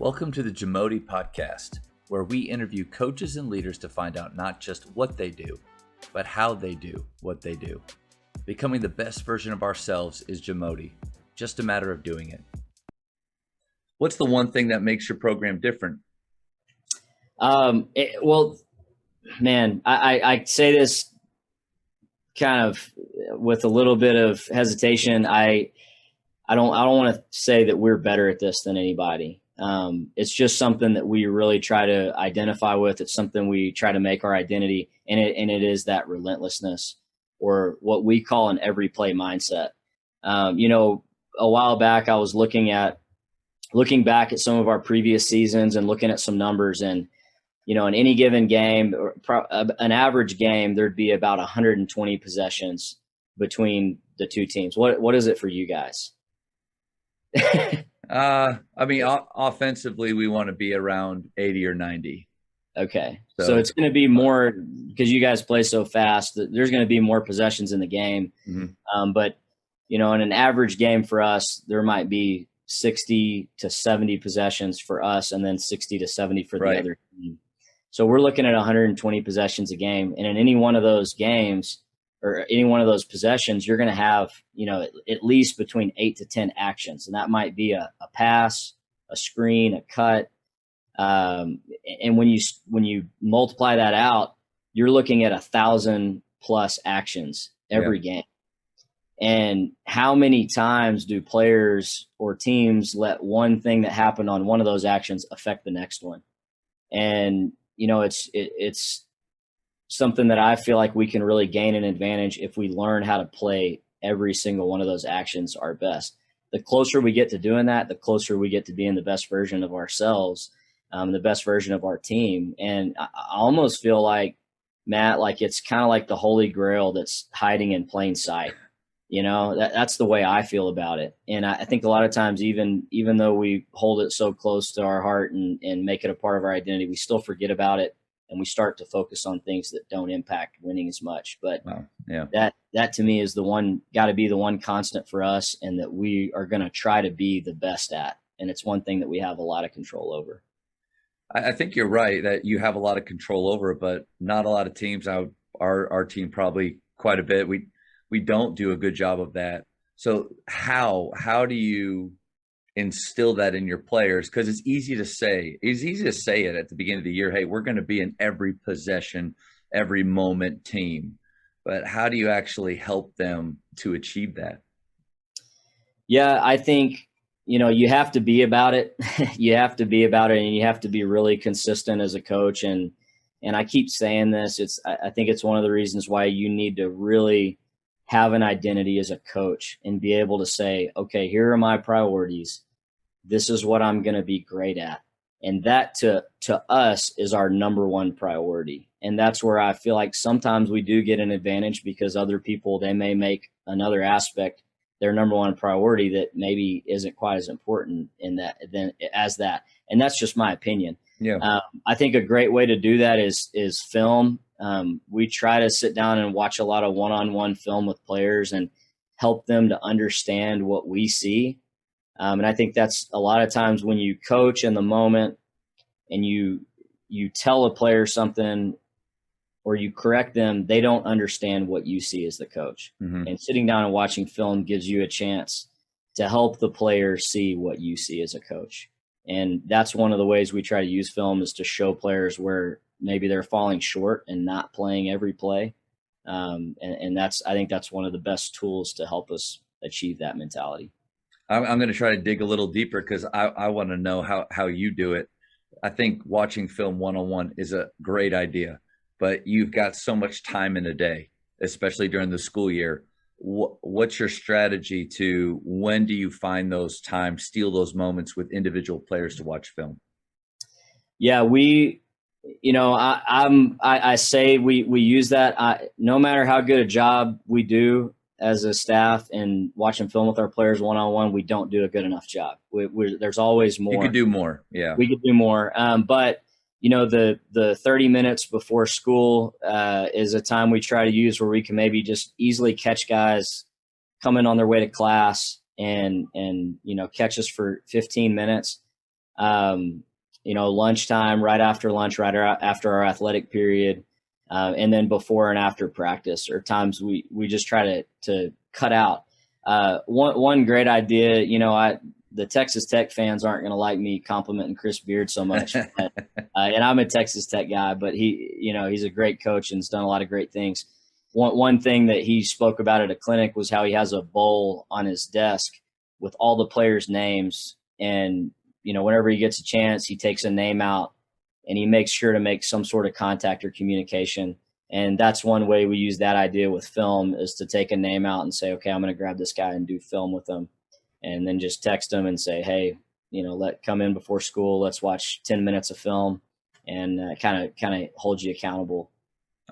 Welcome to the JAMODI podcast, where we interview coaches and leaders to find out not just what they do, but how they do what they do. Becoming the best version of ourselves is JAMODI, just a matter of doing it. What's the one thing that makes your program different? I say this kind of with a little bit of hesitation. I don't want to say that we're better at this than anybody. It's just something that we really try to identify with. It's something we try to make our identity, and it is that relentlessness, or what we call an every play mindset. A while back, I was looking back at some of our previous seasons and looking at some numbers, and in any given game, an average game, there'd be about 120 possessions between the two teams. What is it for you guys? Offensively, we want to be around 80 or 90. Okay. So it's going to be more, because you guys play so fast, that there's going to be more possessions in the game. Mm-hmm. But in an average game for us, there might be 60 to 70 possessions for us, and then 60 to 70 for the other team. So we're looking at 120 possessions a game. And in any one of those games, or any one of those possessions, you're going to have, at least between 8 to 10 actions. And that might be a pass, a screen, a cut. And when you multiply that out, you're looking at 1,000 plus actions every game. And how many times do players or teams let one thing that happened on one of those actions affect the next one? And, it's something that I feel like we can really gain an advantage if we learn how to play every single one of those actions our best. The closer we get to doing that, the closer we get to being the best version of ourselves, the best version of our team. And I almost feel like, Matt, like it's kind of like the Holy Grail that's hiding in plain sight. That's the way I feel about it. And I think a lot of times, even though we hold it so close to our heart and make it a part of our identity, we still forget about it. And we start to focus on things that don't impact winning as much. But that to me is got to be the one constant for us, and that we are going to try to be the best at. And it's one thing that we have a lot of control over. I think you're right that you have a lot of control over it, but not a lot of teams. Our team probably quite a bit. We don't do a good job of that. So how do you instill that in your players? Because it's easy to say it at the beginning of the year. Hey, we're going to be an every possession, every moment team. But how do you actually help them to achieve that? Yeah, I think, you have to be about it. You have to be about it, and you have to be really consistent as a coach. And I keep saying this, I think it's one of the reasons why you need to really have an identity as a coach and be able to say, okay, here are my priorities. This is what I'm going to be great at. And that to us is our number one priority. And that's where I feel like sometimes we do get an advantage, because other people, they may make another aspect their number one priority that maybe isn't quite as important as that. And that's just my opinion. Yeah. I think a great way to do that is film. We try to sit down and watch a lot of one-on-one film with players and help them to understand what we see. And I think that's a lot of times when you coach in the moment and you tell a player something or you correct them, they don't understand what you see as the coach. Mm-hmm. And sitting down and watching film gives you a chance to help the player see what you see as a coach. And that's one of the ways we try to use film, is to show players where maybe they're falling short and not playing every play. And I think that's one of the best tools to help us achieve that mentality. I'm going to try to dig a little deeper, because I want to know how you do it. I think watching film one-on-one is a great idea, but you've got so much time in a day, especially during the school year. What's your strategy to, when do you find those times, steal those moments with individual players to watch film? Yeah, I say we use that. No matter how good a job we do as a staff and watching film with our players one-on-one, we don't do a good enough job. There's always more. You could do more. Yeah, we could do more. But the 30 minutes before school is a time we try to use where we can maybe just easily catch guys coming on their way to class and catch us for 15 minutes. Lunchtime, right after lunch, right after our athletic period, and then before and after practice, or times we just try to cut out. One great idea, the Texas Tech fans aren't going to like me complimenting Chris Beard so much, but, and I'm a Texas Tech guy, but he's a great coach and has done a lot of great things. One thing that he spoke about at a clinic was how he has a bowl on his desk with all the players' names, and whenever he gets a chance, he takes a name out and he makes sure to make some sort of contact or communication. And that's one way we use that idea with film, is to take a name out and say, okay, I'm going to grab this guy and do film with him, and then just text him and say, hey, come in before school. Let's watch 10 minutes of film, and kind of hold you accountable.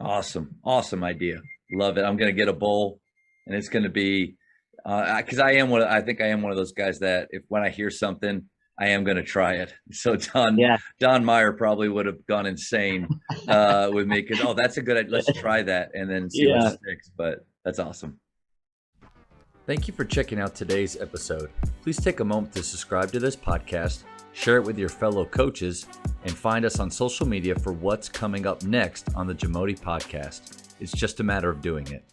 Awesome idea. Love it. I'm going to get a bowl, and it's going to be because I think I am one of those guys that when I hear something, I am going to try it. So Don Meyer probably would have gone insane with me, because that's a good idea. Let's try that and then see what sticks. But that's awesome. Thank you for checking out today's episode. Please take a moment to subscribe to this podcast, share it with your fellow coaches, and find us on social media for what's coming up next on the JAMODI podcast. It's just a matter of doing it.